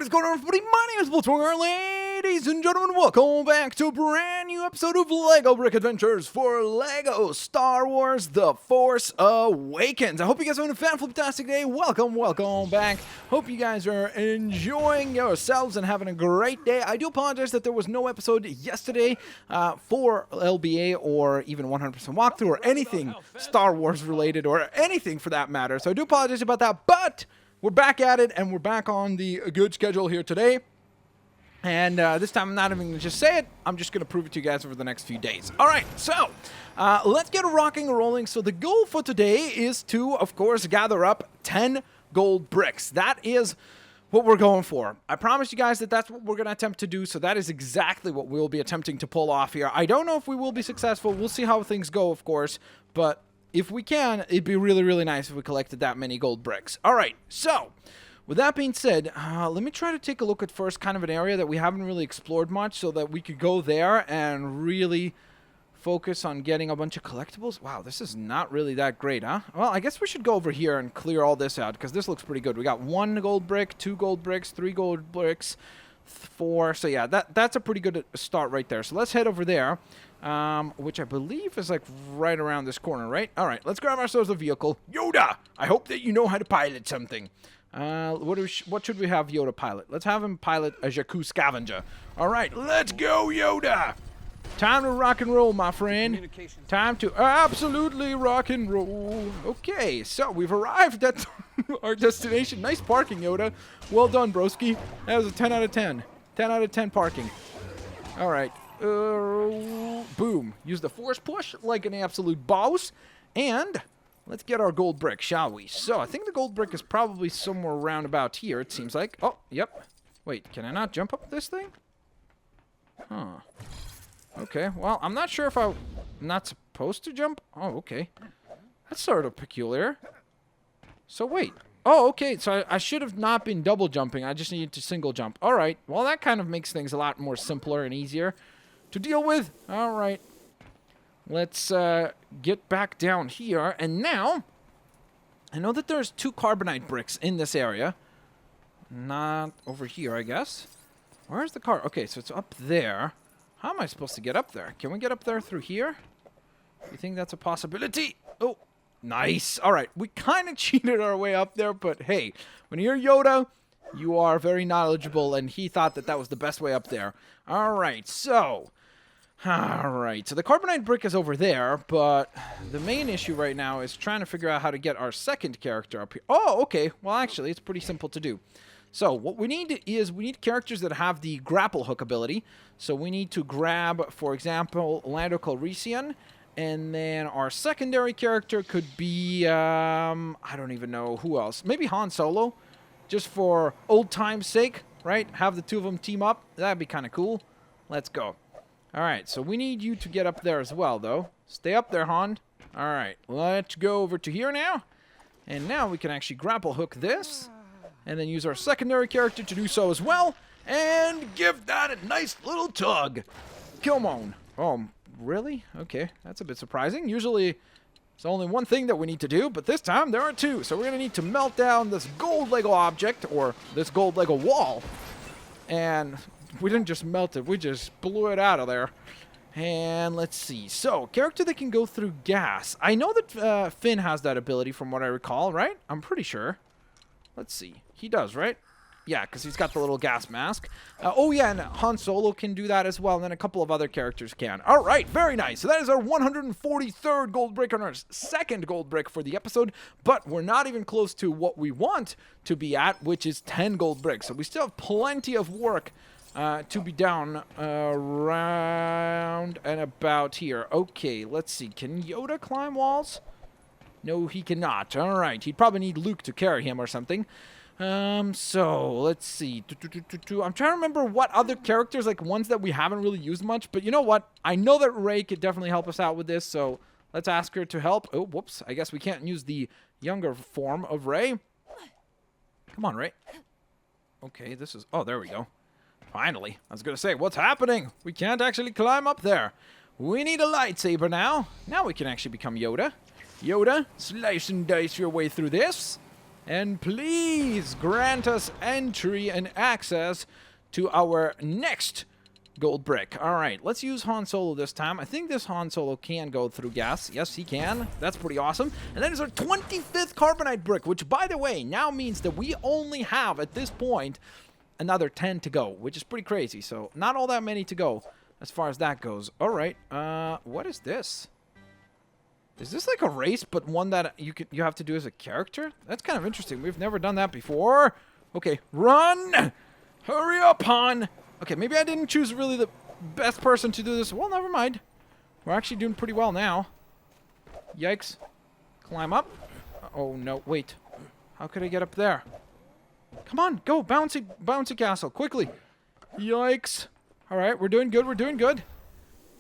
What is going on, everybody? My name is Blitzwinger, ladies and gentlemen. Welcome back to a brand new episode of LEGO Brick Adventures for LEGO Star Wars The Force Awakens. I hope you guys are having a fantastic day. Welcome back. Hope you guys are enjoying yourselves and having a great day. I do apologize that there was no episode yesterday for LBA or even 100% walkthrough or anything Star Wars related or anything for that matter. So I do apologize about that, but we're back at it, and we're back on the good schedule here today. And this time I'm not even going to just say it. I'm just going to prove it to you guys over the next few days. All right, so let's get rocking and rolling. So the goal for today is to, of course, gather up 10 gold bricks. That is what we're going for. I promise you guys that that's what we're going to attempt to do. So that is exactly what we'll be attempting to pull off here. I don't know if we will be successful. We'll see how things go, of course. But if we can, it'd be really, really nice if we collected that many gold bricks. All right, so with that being said, let me try to take a look at first kind of an area that we haven't really explored much so that we could go there and really focus on getting a bunch of collectibles. Wow, this is not really that great, huh? Well, I guess we should go over here and clear all this out because this looks pretty good. We got 1 gold brick, 2 gold bricks, 3 gold bricks, 4. So yeah, that's a pretty good start right there. So let's head over there. Which I believe is like right around this corner, right? All right, let's grab ourselves a vehicle. Yoda, I hope that you know how to pilot something. What should we have Yoda pilot? Let's have him pilot a Jakku scavenger. All right, let's go, Yoda. Time to rock and roll, my friend. Time to absolutely rock and roll. Okay, so we've arrived at our destination. Nice parking, Yoda. Well done, broski. That was a 10 out of 10. 10 out of 10 parking. All right. Boom. Use the force push like an absolute boss. And let's get our gold brick, shall we? So I think the gold brick is probably somewhere around about here, it seems like. Oh, yep. Wait, can I not jump up this thing? Huh. Okay, well, I'm not sure if I'm not supposed to jump. Oh, okay. That's sort of peculiar. So wait. Oh, okay, so I should have not been double jumping. I just needed to single jump. All right, well, that kind of makes things a lot more simpler and easier to deal with. All right. Let's get back down here. And now, I know that there's 2 carbonite bricks in this area. Not over here, I guess. Where's the car? Okay, so it's up there. How am I supposed to get up there? Can we get up there through here? You think that's a possibility? Oh, nice. All right, we kind of cheated our way up there, but hey, when you're Yoda, you are very knowledgeable, and he thought that that was the best way up there. All right, so the carbonite brick is over there, but the main issue right now is trying to figure out how to get our second character up here. Oh, okay. Well, actually, it's pretty simple to do. So what we need is we need characters that have the grapple hook ability. So we need to grab, for example, Lando Calrissian, and then our secondary character could be, I don't even know who else. Maybe Han Solo, just for old time's sake, right? Have the 2 of them team up. That'd be kind of cool. Let's go. All right, so we need you to get up there as well, though. Stay up there, Han. All right, let's go over to here now. And now we can actually grapple hook this, and then use our secondary character to do so as well, and give that a nice little tug. Come on. Oh, really? Okay, that's a bit surprising. Usually, it's only one thing that we need to do, but this time there are 2. So we're going to need to melt down this gold Lego object, or this gold Lego wall, and we didn't just melt it, we just blew it out of there. And let's see. So, character that can go through gas. I know that Finn has that ability from what I recall, right? I'm pretty sure. Let's see. He does, right? Yeah, because he's got the little gas mask. Oh, yeah, and Han Solo can do that as well, and then a couple of other characters can. All right, very nice. So that is our 143rd gold brick on our second gold brick for the episode, but we're not even close to what we want to be at, which is 10 gold bricks. So we still have plenty of work to be down around and about here. Okay, let's see. Can Yoda climb walls? No, he cannot. All right, he'd probably need Luke to carry him or something. So let's see. I'm trying to remember what other characters, like ones that we haven't really used much, but you know what? I know that Rey could definitely help us out with this, so let's ask her to help. Oh, whoops. I guess we can't use the younger form of Rey. Come on, Rey. Okay, this is... Oh, there we go. Finally. I was going to say, what's happening? We can't actually climb up there. We need a lightsaber now. Now we can actually become Yoda. Yoda, slice and dice your way through this. And please grant us entry and access to our next gold brick. All right, let's use Han Solo this time. I think this Han Solo can go through gas. Yes, he can. That's pretty awesome. And that is our 25th carbonite brick, which, by the way, now means that we only have, at this point, another 10 to go, which is pretty crazy. So not all that many to go as far as that goes. All right, what is this? Is this like a race, but one that you have to do as a character? That's kind of interesting. We've never done that before. Okay, run! Hurry up, Han! Okay, maybe I didn't choose really the best person to do this. Well, never mind. We're actually doing pretty well now. Yikes. Climb up. Oh, no. Wait. How could I get up there? Come on. Go. Bouncy castle. Quickly. Yikes. All right. We're doing good. We're doing good.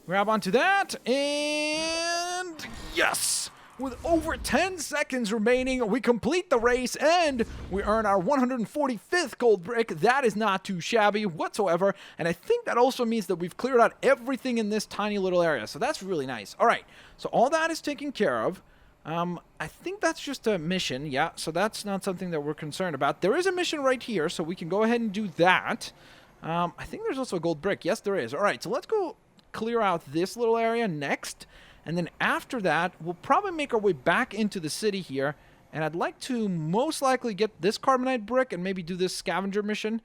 Grab onto that. And yes! With over 10 seconds remaining, we complete the race and we earn our 145th gold brick. That is not too shabby whatsoever. And I think that also means that we've cleared out everything in this tiny little area. So that's really nice. All right. So all that is taken care of. I think that's just a mission. Yeah. So that's not something that we're concerned about. There is a mission right here. So we can go ahead and do that. I think there's also a gold brick. Yes, there is. All right. So let's go clear out this little area next. And then after that, we'll probably make our way back into the city here. And I'd like to most likely get this carbonite brick and maybe do this scavenger mission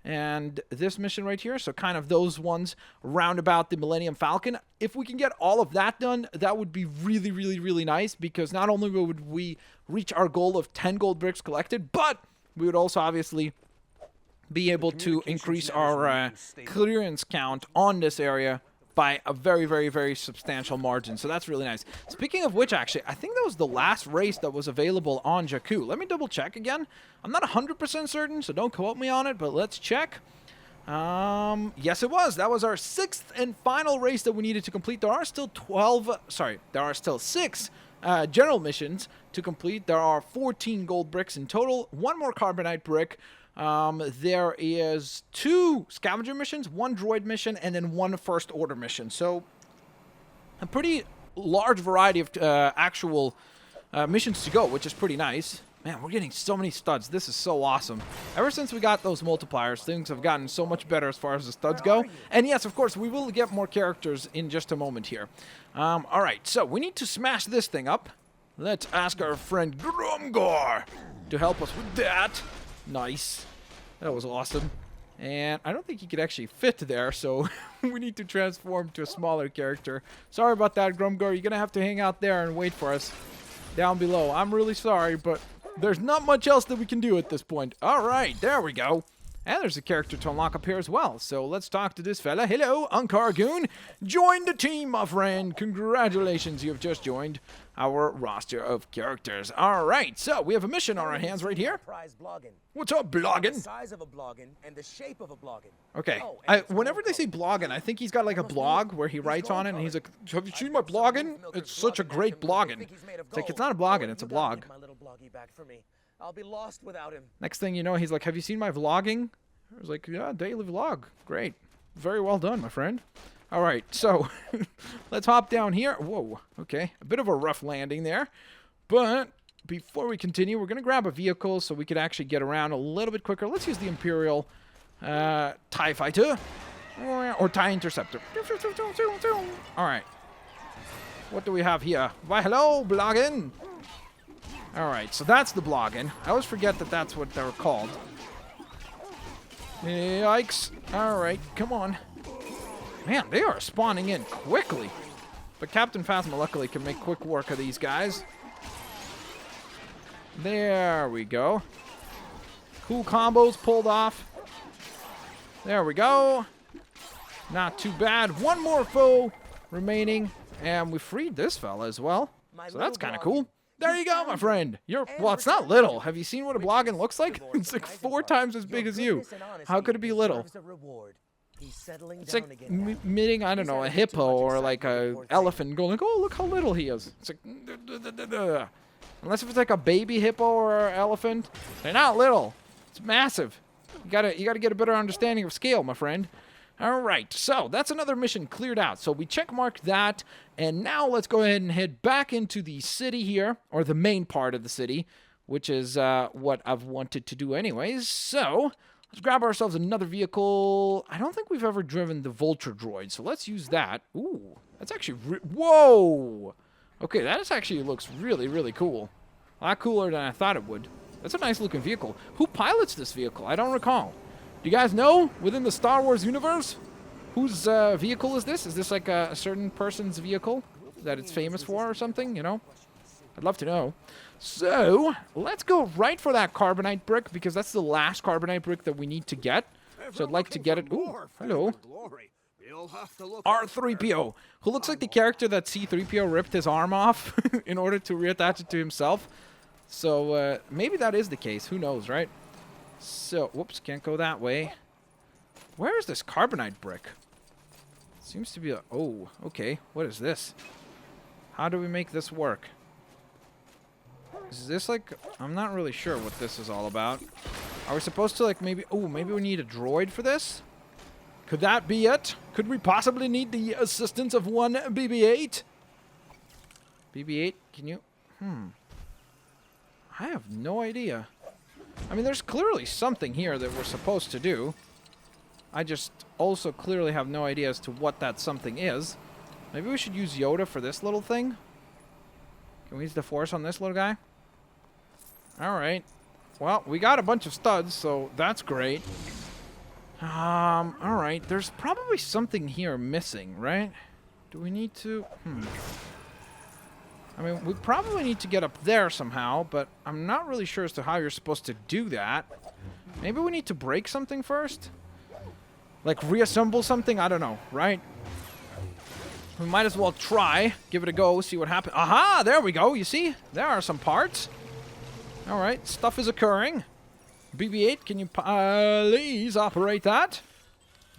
and this mission right here. So kind of those ones round about the Millennium Falcon. If we can get all of that done, that would be really, really, really nice. Because not only would we reach our goal of 10 gold bricks collected, but we would also obviously be able to increase our clearance count on this area by a very, very, very substantial margin. So that's really nice. Speaking of which, actually, I think that was the last race that was available on Jakku. Let me double check again. I'm not 100% certain, so don't quote me on it, but let's check. Yes, it was. That was our 6th and final race that we needed to complete. There are still 6 general missions to complete. There are 14 gold bricks in total, 1 more carbonite brick. There is 2 scavenger missions, 1 droid mission, and then 1 first order mission. So a pretty large variety of actual missions to go, which is pretty nice. Man, we're getting so many studs. This is so awesome. Ever since we got those multipliers, things have gotten so much better as far as the studs go. And yes, of course, we will get more characters in just a moment here. All right, so we need to smash this thing up. Let's ask our friend Grumgar to help us with that. Nice. That was awesome. And I don't think he could actually fit there, so we need to transform to a smaller character. Sorry about that, Grumgar. You're going to have to hang out there and wait for us down below. I'm really sorry, but there's not much else that we can do at this point. All right, there we go. And there's a character to unlock up here as well. So let's talk to this fella. Hello, Uncargoon. Join the team, my friend. Congratulations, you have just joined our roster of characters. All right, so we have a mission on our hands right here. What's up, blogging? The size of a blogging and the shape of a blogging. Okay. Whenever they say blogging, I think he's got like a blog where he writes on it, and he's like, "Have you seen my blogging? It's such a great blogging." It's like, it's not a blogging, it's a blog. I'll be lost without him. Next thing you know, he's like, "Have you seen my vlogging?" I was like, "Yeah, daily vlog. Great. Very well done, my friend." All right, so let's hop down here. Whoa, okay. A bit of a rough landing there. But before we continue, we're going to grab a vehicle so we could actually get around a little bit quicker. Let's use the Imperial TIE Fighter or TIE Interceptor. All right. What do we have here? Why, hello, blogging. All right, so that's the blogging. I always forget that that's what they're called. Yikes. All right, come on. Man, they are spawning in quickly. But Captain Phasma luckily can make quick work of these guys. There we go. Cool combos pulled off. There we go. Not too bad. 1 more foe remaining. And we freed this fella as well. So that's kind of cool. There you go, my friend. Well, it's not little. Have you seen what a blogging looks like? It's like 4 times as big as you. How could it be little? It's like meeting, I don't know, a hippo or like a elephant going like, "Oh, look how little he is." It's like, unless if it's like a baby hippo or elephant, they're not little. It's massive. You gotta get a better understanding of scale, my friend. All right, so that's another mission cleared out. So we checkmarked that, and now let's go ahead and head back into the city here, or the main part of the city, which is what I've wanted to do anyways. So let's grab ourselves another vehicle. I don't think we've ever driven the Vulture Droid, so let's use that. Ooh, that's actually... Whoa! Okay, that actually looks really, really cool. A lot cooler than I thought it would. That's a nice looking vehicle. Who pilots this vehicle? I don't recall. Do you guys know within the Star Wars universe? Whose vehicle is this? Is this like a certain person's vehicle that it's famous for or something, you know? I'd love to know. So, let's go right for that carbonite brick because that's the last carbonite brick that we need to get. So I'd like to get it. Ooh, hello. R3PO, who looks like the character that C3PO ripped his arm off in order to reattach it to himself. So, maybe that is the case. Who knows, right? So, whoops, can't go that way. Where is this carbonite brick? Seems to be a... Oh, okay. What is this? How do we make this work? Is this like... I'm not really sure what this is all about. Are we supposed to like maybe... Oh, maybe we need a droid for this? Could that be it? Could we possibly need the assistance of one BB-8? BB-8, can you... I have no idea. I mean, there's clearly something here that we're supposed to do. I just also clearly have no idea as to what that something is. Maybe we should use Yoda for this little thing? Can we use the Force on this little guy? Alright. Well, we got a bunch of studs, so that's great. Alright. There's probably something here missing, right? Do we need to... I mean, we probably need to get up there somehow, but I'm not really sure as to how you're supposed to do that. Maybe we need to break something first? Like reassemble something? I don't know, right? We might as well try. Give it a go, see what happens. Aha! There we go, you see? There are some parts. Alright, stuff is occurring. BB-8, can you please operate that?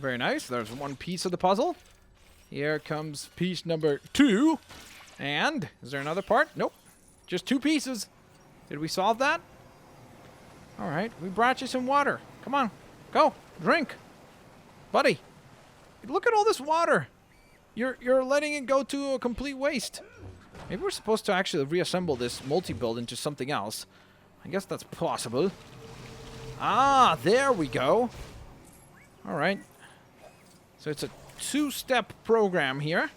Very nice, there's one piece of the puzzle. Here comes piece number 2. And, is there another part? Nope. Just 2 pieces. Did we solve that? Alright, we brought you some water. Come on, go, drink. Buddy, look at all this water. You're letting it go to a complete waste. Maybe we're supposed to actually reassemble this multi-build into something else. I guess that's possible. Ah, there we go. Alright. So it's a 2-step program here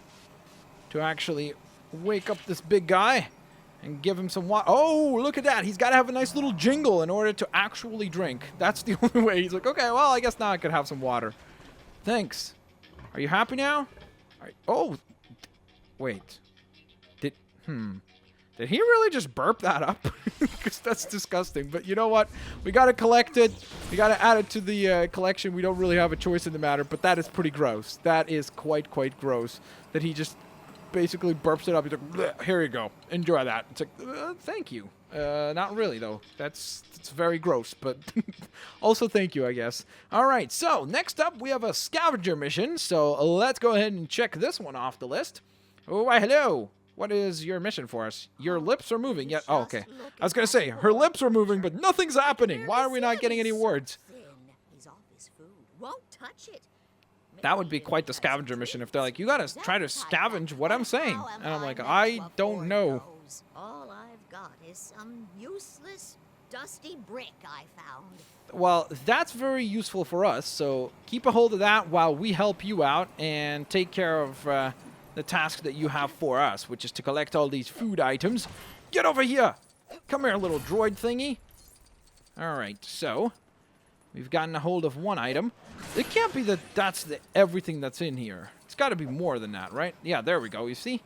to actually wake up this big guy and give him some water. Oh, look at that. He's got to have a nice little jingle in order to actually drink. That's the only way. He's like, okay, well, I guess now I could have some water. Thanks. Are you happy now? Oh, wait. Did he really just burp that up? Because that's disgusting. But you know what? We got to collect it. We got to add it to the collection. We don't really have a choice in the matter, but that is pretty gross. That is quite gross that he just basically burps it up. He's like, bleh, here you go. Enjoy that. It's like, thank you. Not really, though. It's very gross, but also thank you, I guess. All right, so next up, we have a scavenger mission. So let's go ahead and check this one off the list. Oh, why, hello. What is your mission for us? Your lips are moving. Yeah. Oh, okay. I was going to say, her lips are moving, but nothing's happening. Why are we not getting any words? He's off his food. Won't touch it. That would be quite the scavenger mission if they're like, you got to try to scavenge what I'm saying. And I'm like, I don't know. All I've got is some useless, dusty brick I found. Well, that's very useful for us, so keep a hold of that while we help you out and take care of the task that you have for us, which is to collect all these food items. Get over here! Come here, little droid thingy. Alright, so we've gotten a hold of one item. It can't be that that's everything that's in here. It's got to be more than that, right? Yeah, there we go, you see?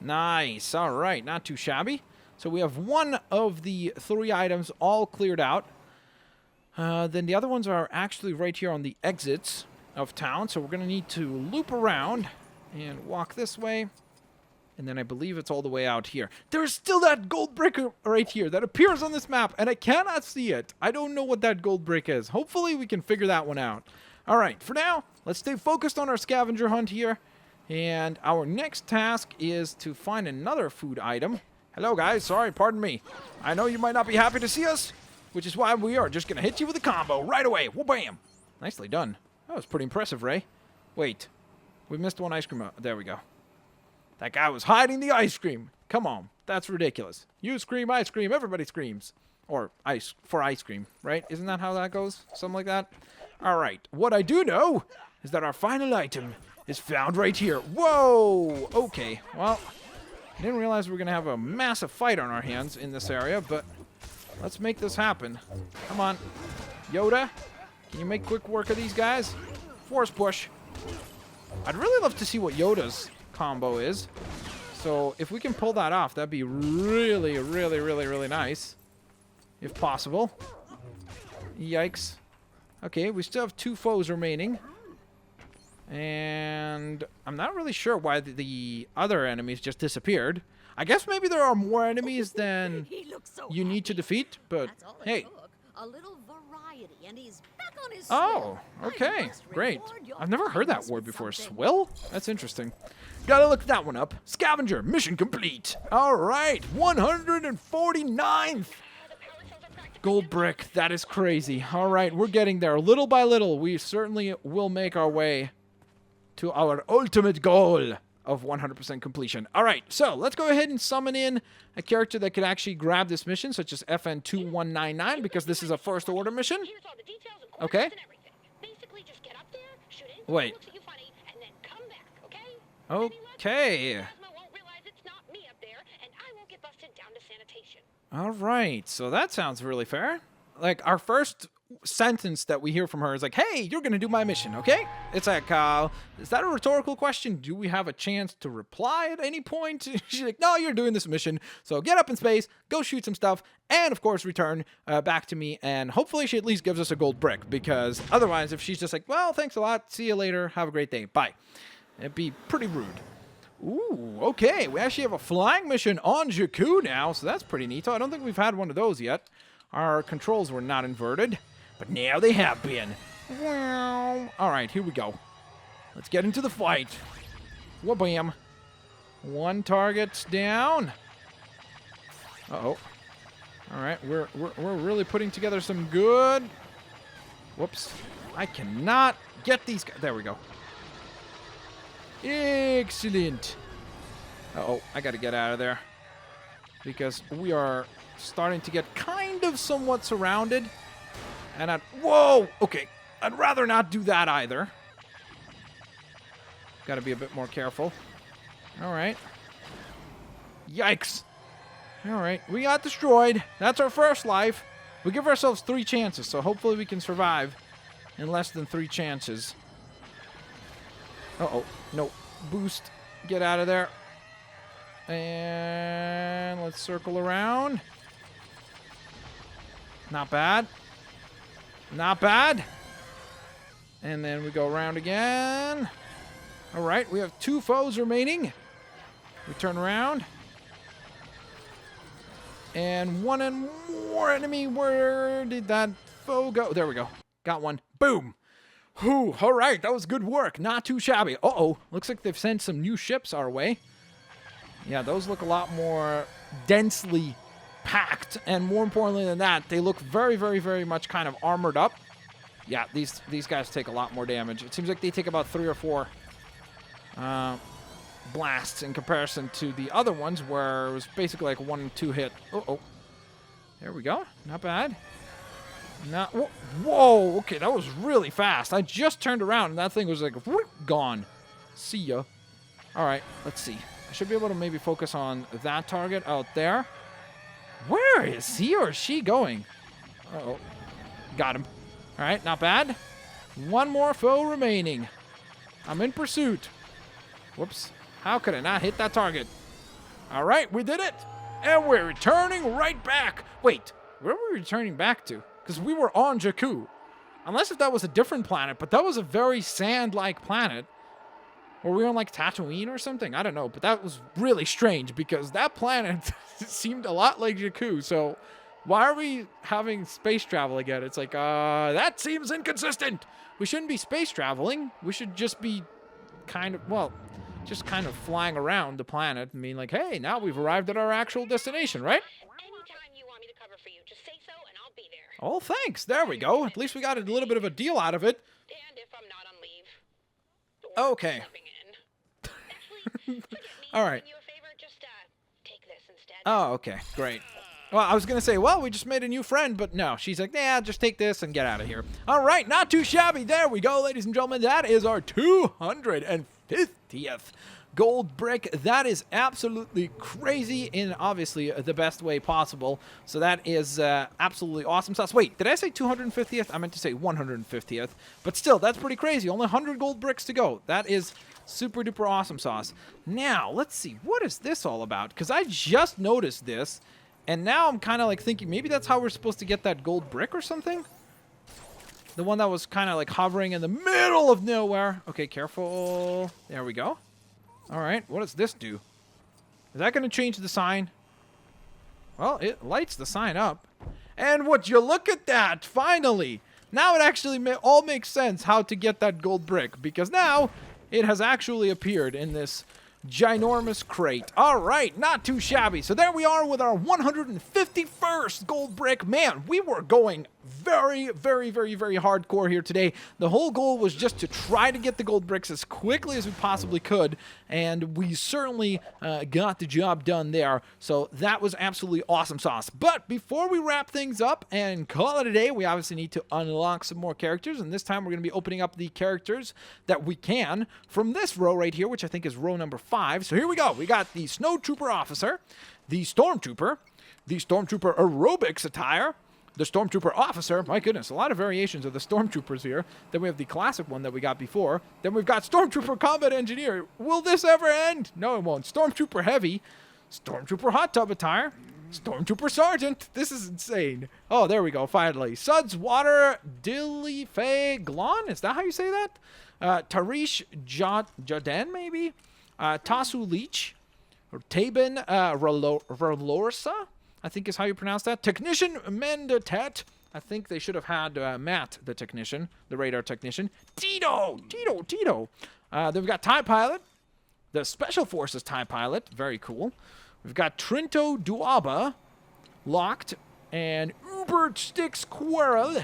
Nice, alright, not too shabby. So we have one of the 3 items all cleared out. Then the other ones are actually right here on the exits of town, so we're going to need to loop around and walk this way. And then I believe it's all the way out here. There's still that gold brick right here that appears on this map, and I cannot see it. I don't know what that gold brick is. Hopefully we can figure that one out. All right, for now, let's stay focused on our scavenger hunt here. And our next task is to find another food item. Hello, guys. Sorry, pardon me. I know you might not be happy to see us, which is why we are just going to hit you with a combo right away. Wha-bam! Nicely done. That was pretty impressive, Ray. Wait. We missed one ice cream. There we go. That guy was hiding the ice cream. Come on. That's ridiculous. You scream, I scream, everybody screams. Or for ice cream, right? Isn't that how that goes? Something like that? All right. What I do know is that our final item is found right here. Whoa! Okay. Well, I didn't realize we were going to have a massive fight on our hands in this area, but let's make this happen. Come on. Yoda, can you make quick work of these guys? Force push. I'd really love to see what Yoda's combo is. So if we can pull that off, that'd be really, really, really, really nice. If possible. Yikes. Okay, we still have 2 foes remaining. And I'm not really sure why the other enemies just disappeared. I guess maybe there are more enemies than you need to defeat, but hey. A little variety, and he's back on his Oh, swill. okay, I must great. reward your I've never heard that kindness word with before. something. Swill? That's interesting. Gotta look that one up. Scavenger, mission complete. All right, 149th. Gold brick, that is crazy. All right, we're getting there. Little by little, we certainly will make our way to our ultimate goal of 100% completion. All right, so let's go ahead and summon in a character that could actually grab this mission, such as FN2199, because this is a first order mission. Okay. Wait. Okay. All right, so that sounds really fair. Like, our first sentence that we hear from her is like, hey, you're going to do my mission, okay? It's like, is that a rhetorical question? Do we have a chance to reply at any point? She's like, no, you're doing this mission, so get up in space, go shoot some stuff, and, of course, return back to me, and hopefully she at least gives us a gold brick, because otherwise, if she's just like, well, thanks a lot, see you later, have a great day, bye. It'd be pretty rude. Ooh, okay, we actually have a flying mission on Jakku now, so that's pretty neat. I don't think we've had one of those yet. Our controls were not inverted, but now they have been. All right, here we go. Let's get into the fight. Wha-bam. 1 target down. Uh-oh. All right, we're really putting together some good... Whoops. I cannot get these guys. There we go. Excellent. Uh-oh, I got to get out of there. Because we are starting to get kind of somewhat surrounded. And whoa! Okay, I'd rather not do that either. Got to be a bit more careful. All right. Yikes. All right, we got destroyed. That's our first life. We give ourselves 3 chances, so hopefully we can survive in less than 3 chances. Uh-oh. No. Boost. Get out of there. And let's circle around. Not bad. Not bad. And then we go around again. All right, we have 2 foes remaining. We turn around. And 1 and more enemy. Where did that foe go? There we go. Got one. Boom. Whew, all right, that was good work. Not too shabby. Uh-oh, looks like they've sent some new ships our way. Yeah, those look a lot more densely packed, and more importantly than that, they look very, very, very much kind of armored up. Yeah, these guys take a lot more damage. It seems like they take about 3 or 4 blasts in comparison to the other ones, where it was basically like 1 and 2 hit. Uh-oh. There we go. Not bad. Not, whoa, okay, that was really fast. I just turned around and that thing was like, whoop, gone. See ya. All right, let's see. I should be able to maybe focus on that target out there. Where is he or she going? Uh-oh. Got him. All right, not bad. 1 more foe remaining. I'm in pursuit. Whoops. How could I not hit that target? All right, we did it. And we're returning right back. Wait, where were we returning back to? Because we were on Jakku. Unless if that was a different planet, but that was a very sand-like planet. Or we were on like Tatooine or something. I don't know, but that was really strange because that planet seemed a lot like Jakku. So why are we having space travel again? It's like, that seems inconsistent. We shouldn't be space traveling. We should just be kind of, well, just kind of flying around the planet and being like, hey, now we've arrived at our actual destination, right? Anytime you want me to cover for you, just say so and I'll be there. Oh, thanks. There we go. At least we got a little bit of a deal out of it. And if I'm not on leave. Or Okay. sleeping in. Actually, forget me. All right. Do you a favor, just take this instead. Oh, okay. Great. Well, I was going to say, well, we just made a new friend, but no. She's like, nah, just take this and get out of here. All right, not too shabby. There we go, ladies and gentlemen. That is our 250th gold brick. That is absolutely crazy in obviously the best way possible. So that is absolutely awesome sauce. Wait, did I say 250th? I meant to say 150th. But still, that's pretty crazy. Only 100 gold bricks to go. That is super duper awesome sauce. Now, let's see. What is this all about? Because I just noticed this. And now I'm kind of like thinking maybe that's how we're supposed to get that gold brick or something? The one that was kind of like hovering in the middle of nowhere. Okay, careful. There we go. All right, what does this do? Is that going to change the sign? Well, it lights the sign up. And would you look at that, finally. Now it actually all makes sense how to get that gold brick. Because now it has actually appeared in this ginormous crate. All right, not too shabby. So there we are with our 151st gold brick. Man, we were going very hardcore here today. The whole goal was just to try to get the gold bricks as quickly as we possibly could, and we certainly got the job done there. So that was absolutely awesome sauce. But before we wrap things up and call it a day, we obviously need to unlock some more characters, and this time we're going to be opening up the characters that we can from this row right here, which I think is row number 5. So here we go. We got the Snowtrooper Officer, the Stormtrooper Aerobics Attire, the Stormtrooper Officer. My goodness, a lot of variations of the Stormtroopers here. Then we have the classic one that we got before. Then we've got Stormtrooper Combat Engineer. Will this ever end? No, it won't. Stormtrooper Heavy, Stormtrooper Hot Tub Attire, Stormtrooper Sergeant. This is insane. Oh, there we go, finally. Suds Water Dilifay Glon. Is that how you say that? Tarish Jaden, maybe? Tasu Leech. Taben Ralorsa, I think is how you pronounce that. Technician Mendatet. I think they should have had Matt, the technician, the radar technician. Tito. Then we've got TIE Pilot, the Special Forces TIE Pilot. Very cool. We've got Trinto Duaba, locked, and Uber Sticks Quarrel.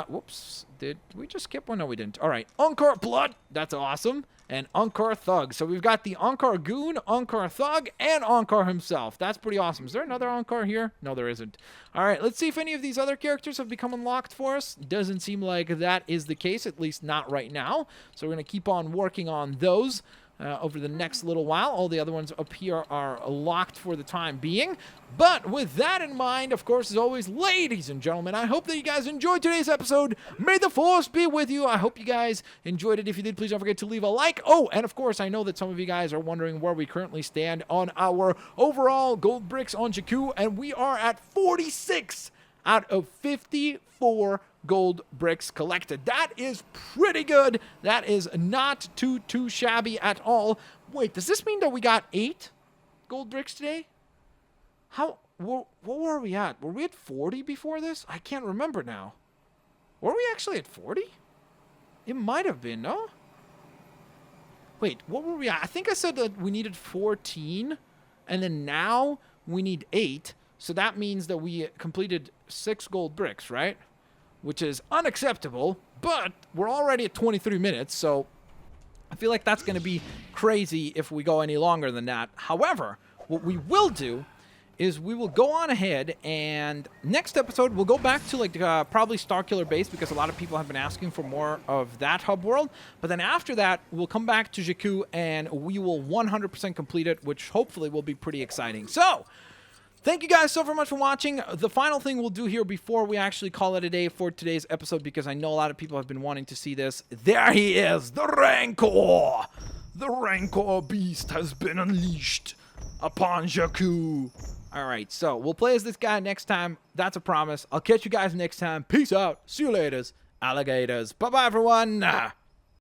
Whoops. Did we just skip one? No, we didn't. All right. Unkar Blood. That's awesome. And Unkar Thug. So we've got the Unkar Goon, Unkar Thug, and Unkar himself. That's pretty awesome. Is there another Unkar here? No, there isn't. All right, let's see if any of these other characters have become unlocked for us. Doesn't seem like that is the case, at least not right now. So we're going to keep on working on those over the next little while. All the other ones up here are locked for the time being. But with that in mind, of course, as always, ladies and gentlemen, I hope that you guys enjoyed today's episode. May the Force be with you. I hope you guys enjoyed it. If you did, please don't forget to leave a like. Oh, and of course, I know that some of you guys are wondering where we currently stand on our overall gold bricks on Jakku, and we are at 46 out of 54 gold bricks collected. That is pretty good. That is not too shabby at all. Wait, does this mean that we got 8 gold bricks today? What were we at? Were we at 40 before this? I can't remember now. Were we actually at 40? It might have been, no? Wait, what were we at? I think I said that we needed 14, and then now we need 8. So that means that we completed 6 gold bricks, right? Which is unacceptable, but we're already at 23 minutes, so I feel like that's going to be crazy if we go any longer than that. However, what we will do is we will go on ahead, and next episode we'll go back to probably Starkiller Base, because a lot of people have been asking for more of that hub world. But then after that, we'll come back to Jakku, and we will 100% complete it, which hopefully will be pretty exciting. So thank you guys so very much for watching. The final thing we'll do here before we actually call it a day for today's episode, because I know a lot of people have been wanting to see this. There he is, the Rancor! The Rancor beast has been unleashed upon Jakku. Alright, so we'll play as this guy next time. That's a promise. I'll catch you guys next time. Peace out. See you later, alligators. Bye-bye, everyone.